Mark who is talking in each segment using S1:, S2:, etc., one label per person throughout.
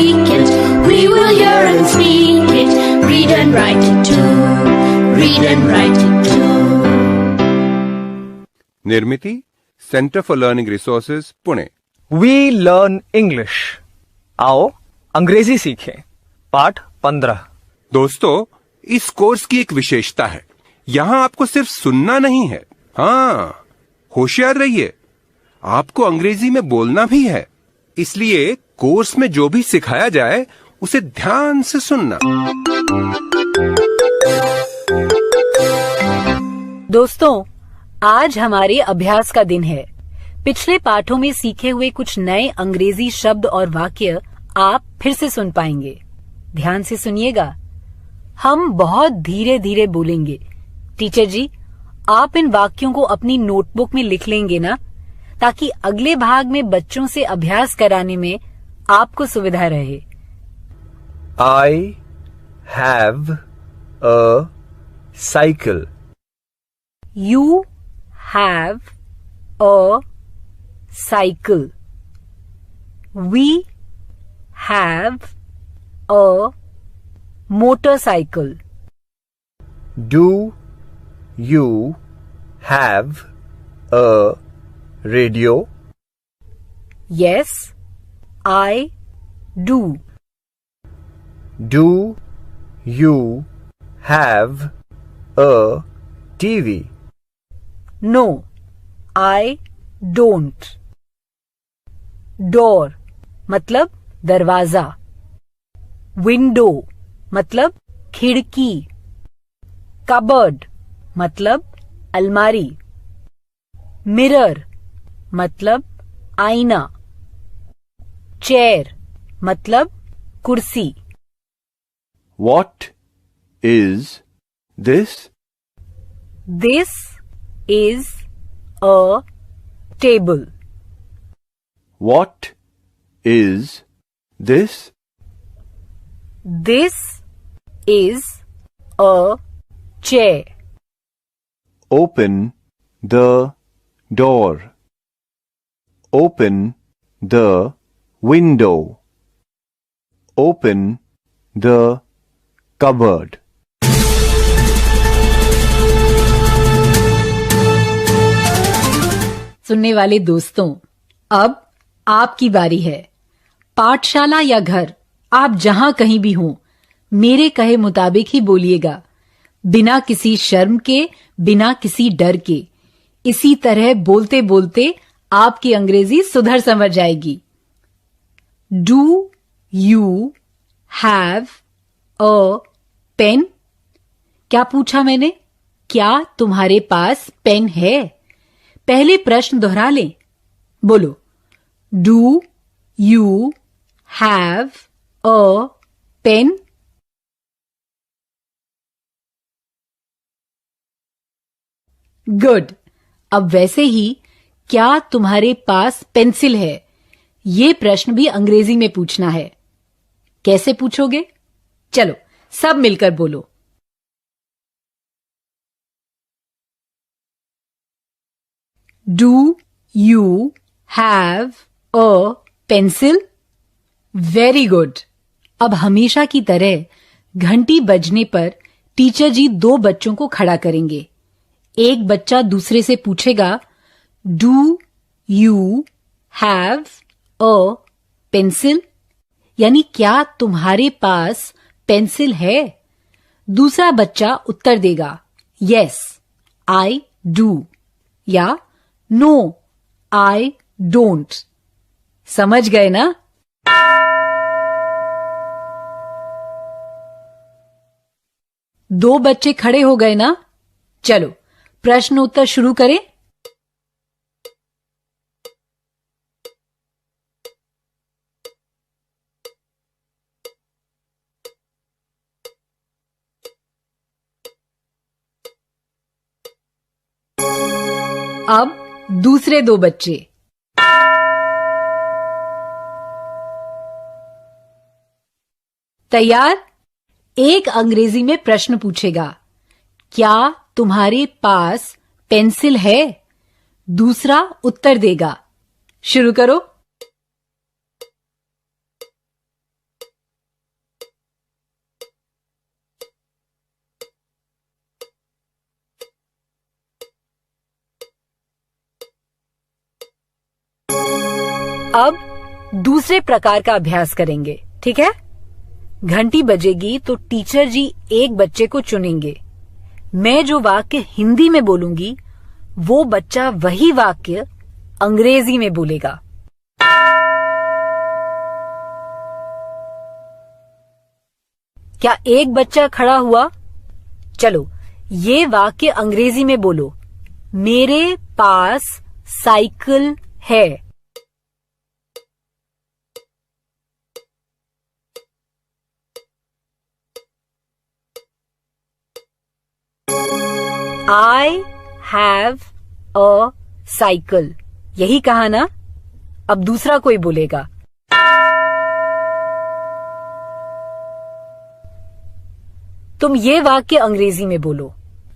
S1: speak it. We will hear and speak it. Read and write it too. Read and write it too.
S2: Nirmiti centre for learning resources Pune.
S3: We learn English. आओ अंग्रेजी सीखें। पाठ 15।
S2: दोस्तों, इस course की एक विशेषता है, यहाँ आपको सिर्फ सुनना नहीं है, हाँ, होशियार रहिए, आपको अंग्रेजी में बोलना भी है। इसलिए कोर्स में जो भी सिखाया जाए उसे ध्यान से सुनना।
S4: दोस्तों, आज हमारे अभ्यास का दिन है। पिछले पाठों में सीखे हुए कुछ नए अंग्रेजी शब्द और वाक्य आप फिर से सुन पाएंगे। ध्यान से सुनिएगा। हम बहुत धीरे धीरे बोलेंगे। टीचर जी, आप इन वाक्यों को अपनी नोटबुक में लिख लेंगे ना, ताकि अगले भाग में बच्चों से अभ्यास कराने में आपको सुविधा रहे।
S3: I have a cycle.
S4: You have a cycle. We have a motorcycle.
S3: Do you have a radio?
S4: Yes, I do.
S3: Do you have a TV?
S4: No, I don't. Door मतलब दरवाजा। विंडो मतलब खिड़की। कबर्ड मतलब अलमारी। Mirror मतलब आईना। Chair मतलब कुर्सी।
S5: What is this?
S4: This is a table.
S5: What is this?
S4: This is a chair.
S5: Open the door. Open the window. Open the cupboard.
S4: सुनने वाले दोस्तों, अब आपकी बारी है। पाठशाला या घर, आप जहां कहीं भी हों, मेरे कहे मुताबिक ही बोलिएगा, बिना किसी शर्म के, बिना किसी डर के। इसी तरह बोलते बोलते आपकी अंग्रेजी सुधर समझ जाएगी। Do you have a pen? क्या पूछा मैंने? क्या तुम्हारे पास पेन है? पहले प्रश्न दोहरा लें। बोलो, do you have a pen? Good. अब वैसे ही, क्या तुम्हारे पास पेंसिल है? ये प्रश्न भी अंग्रेजी में पूछना है। कैसे पूछोगे? चलो सब मिलकर बोलो। Do you have a pencil? Very good. अब हमेशा की तरह घंटी बजने पर टीचर जी दो बच्चों को खड़ा करेंगे। एक बच्चा दूसरे से पूछेगा, do you have a pencil? यानी क्या तुम्हारे पास पेंसिल है? दूसरा बच्चा उत्तर देगा, यस आई डू, या नो आई डोंट। समझ गए ना? दो बच्चे खड़े हो गए ना? चलो प्रश्न उत्तर शुरू करें। अब दूसरे दो बच्चे। तैयार? एक अंग्रेजी में प्रश्न पूछेगा, क्या तुम्हारे पास पेंसिल है? दूसरा उत्तर देगा। शुरू करो। अब दूसरे प्रकार का अभ्यास करेंगे, ठीक है? घंटी बजेगी तो टीचर जी एक बच्चे को चुनेंगे। मैं जो वाक्य हिंदी में बोलूंगी वो बच्चा वही वाक्य अंग्रेजी में बोलेगा। क्या एक बच्चा खड़ा हुआ? चलो ये वाक्य अंग्रेजी में बोलो। मेरे पास साइकिल है। I have a cycle। यही कहा ना? अब दूसरा कोई बोलेगा। तुम ये वाक्य अंग्रेजी में बोलो।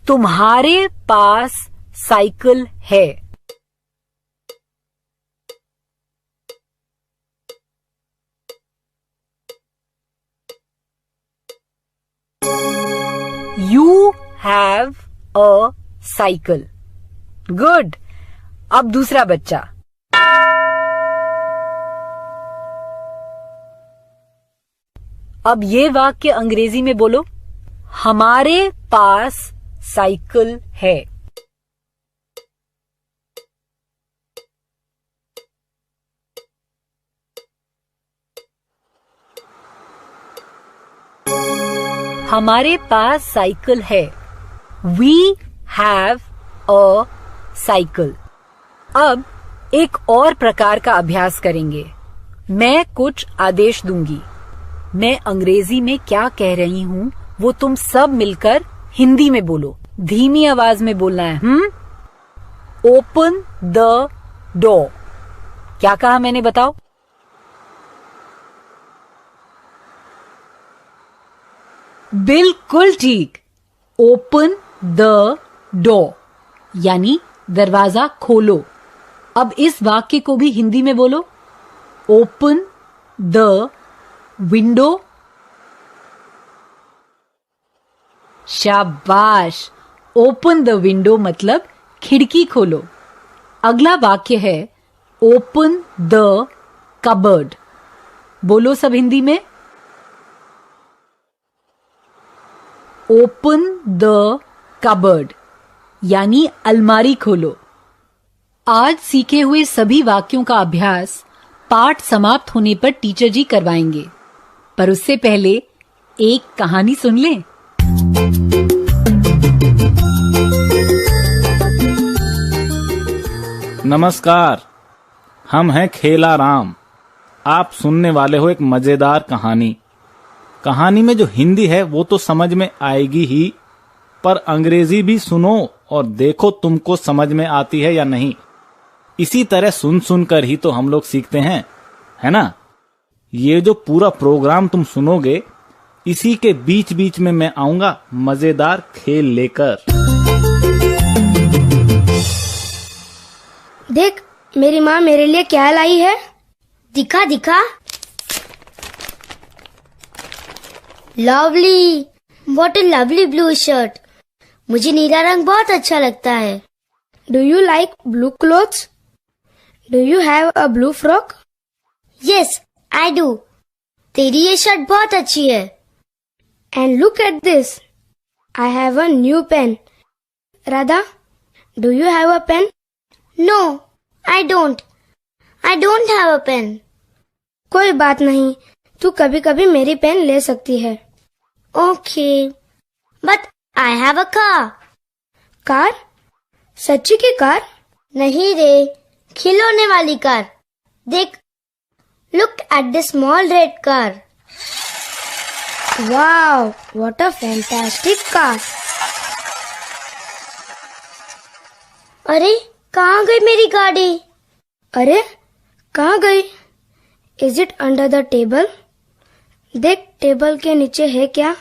S4: तुम्हारे पास साइकिल है। You have a cycle। Good. अब दूसरा बच्चा। अब ये वाक्य अंग्रेजी में बोलो। हमारे पास साइकिल है। हमारे पास साइकिल है। We have a cycle। अब एक और प्रकार का अभ्यास करेंगे। मैं कुछ आदेश दूंगी। मैं अंग्रेजी में क्या कह रही हूं वो तुम सब मिलकर हिंदी में बोलो। धीमी आवाज में बोलना है। Open the door. क्या कहा मैंने, बताओ? बिल्कुल ठीक। ओपन द डोर यानी दरवाजा खोलो। अब इस वाक्य को भी हिंदी में बोलो। Open the window. शाबाश। ओपन द विंडो मतलब खिड़की खोलो। अगला वाक्य है ओपन द कबर्ड। बोलो सब हिंदी में। ओपन द कबर्ड यानी अलमारी खोलो। आज सीखे हुए सभी वाक्यों का अभ्यास पाठ समाप्त होने पर टीचर जी करवाएंगे, पर उससे पहले एक कहानी सुन लें।
S6: नमस्कार, हम हैं खेला राम। आप सुनने वाले हो एक मजेदार कहानी। कहानी में जो हिंदी है वो तो समझ में आएगी ही, पर अंग्रेजी भी सुनो और देखो तुमको समझ में आती है या नहीं। इसी तरह सुन सुन कर ही तो हम लोग सीखते हैं, है ना? ये जो पूरा प्रोग्राम तुम सुनोगे, इसी के बीच बीच में मैं आऊंगा मजेदार खेल लेकर।
S7: देख, मेरी माँ मेरे लिए क्या लाई है।
S1: दिखा दिखा। Lovely, what a lovely blue shirt. मुझे नीला रंग बहुत अच्छा लगता है।
S7: Do you like blue clothes? Do you have a blue frock?
S1: Yes, I do. तेरी ये शर्ट बहुत अच्छी है।
S7: And look at this, I have a new pen. Radha, do you have a pen?
S1: No, I don't have a pen.
S7: कोई बात नहीं, तू कभी कभी मेरी पेन ले सकती है।
S1: Okay, but I have a car.
S7: Car? सच्ची की कार?
S1: नहीं रे, खिलौने वाली कार। देख, look at the small red car.
S7: Wow, what a fantastic car.
S1: अरे, कहाँ गई मेरी गाड़ी?
S7: अरे, कहाँ गई? Is it under the table? देख, टेबल के नीचे है क्या?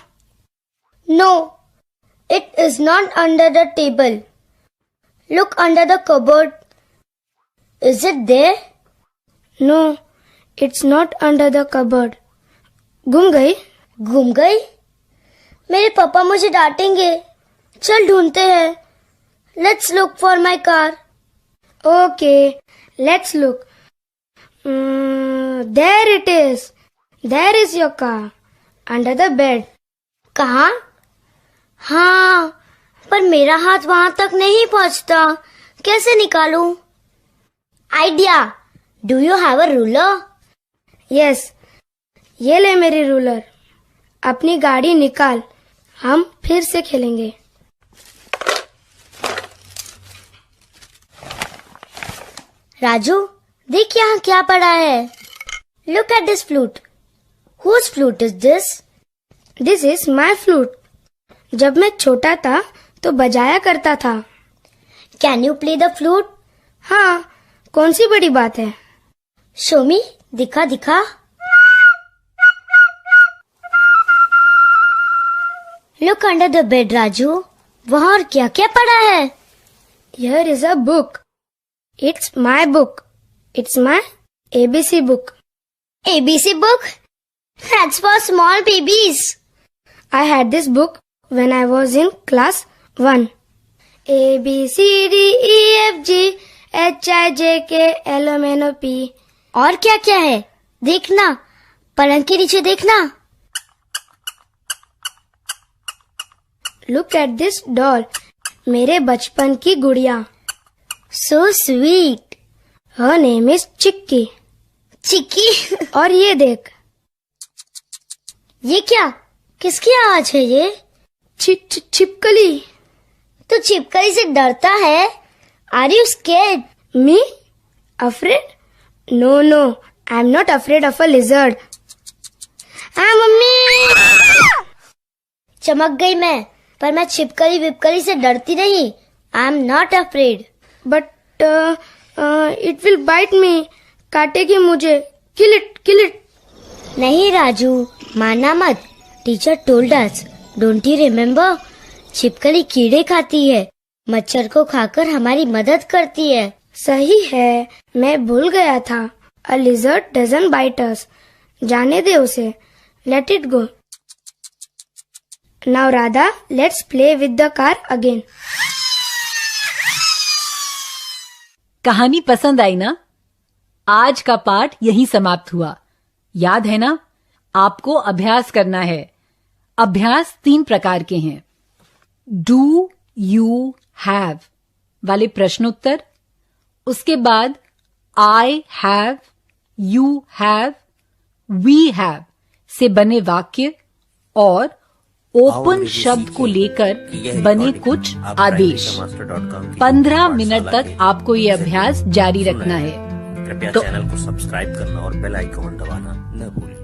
S1: No, it is not under the table. Look under the cupboard. Is it there?
S7: No, it's not under the cupboard. गुम गई?
S1: गुम गई? मेरे पापा मुझे डांटेंगे। चल ढूंढते हैं। Let's look for my car.
S7: Okay, let's look. There it is. There is your car. Under the bed.
S1: कहाँ? हाँ, पर मेरा हाथ वहां तक नहीं पहुंचता. कैसे निकालूं? Idea. Do you have a ruler?
S7: Yes. ये ले मेरी रूलर. अपनी गाड़ी निकाल. हम फिर से खेलेंगे.
S1: राजू, देख यहाँ क्या पड़ा है. Look at this flute. Whose flute is this?
S7: This is my flute. जब मैं छोटा था तो बजाया करता था.
S1: Can you play the flute?
S7: हाँ, कौन सी बड़ी बात है.
S1: Show me. दिखा दिखा. Look under the bed, Raju. वहाँ और क्या क्या पड़ा है?
S7: Here is a book. It's my book. It's my ABC book.
S1: ABC book? That's for small babies.
S7: I had this book when I was in class 1. A, B, C, D, E, F, G, H, I, J, K, L, M, N, O, P.
S1: और क्या क्या है? देखना. पलंग के नीचे देखना.
S7: Look at this doll. मेरे बचपन की गुड़िया.
S1: So sweet.
S7: Her name is चिक्की.
S1: चिक्की.
S7: और ये देख.
S1: ये क्या? किसकी आवाज है ये?
S7: छिपकली.
S1: तू छिपकली से डरता है? Are you scared?
S7: Me? Afraid? No, no. I'm not afraid of a lizard.
S1: Mummy. चमक गई मैं, पर मैं छिपकली विपकली से डरती नहीं. I am not afraid.
S7: But it will bite me. काटेगी मुझे. Kill it, kill it.
S1: नहीं राजू, माना मत. Teacher told us. Don't you remember? छिपकली कीड़े खाती है, मच्छर को खाकर हमारी मदद करती है.
S7: सही है, मैं भूल गया था. A lizard doesn't bite us. जाने दे उसे. Let it go. Now Radha, let's play with the car again.
S4: कहानी पसंद आई ना? आज का पाठ यहीं समाप्त हुआ. याद है ना? आपको अभ्यास करना है. अभ्यास 3 प्रकार के हैं. डू यू हैव वाले प्रश्नोत्तर, उसके बाद I have, you have, we have से बने वाक्य और ओपन शब्द को लेकर बने कुछ आदेश. 15 मिनट तक आपको ये अभ्यास जारी रखना है.
S8: कृपया चैनल को सब्सक्राइब करना और बेल आइकन दबाना न भूलें.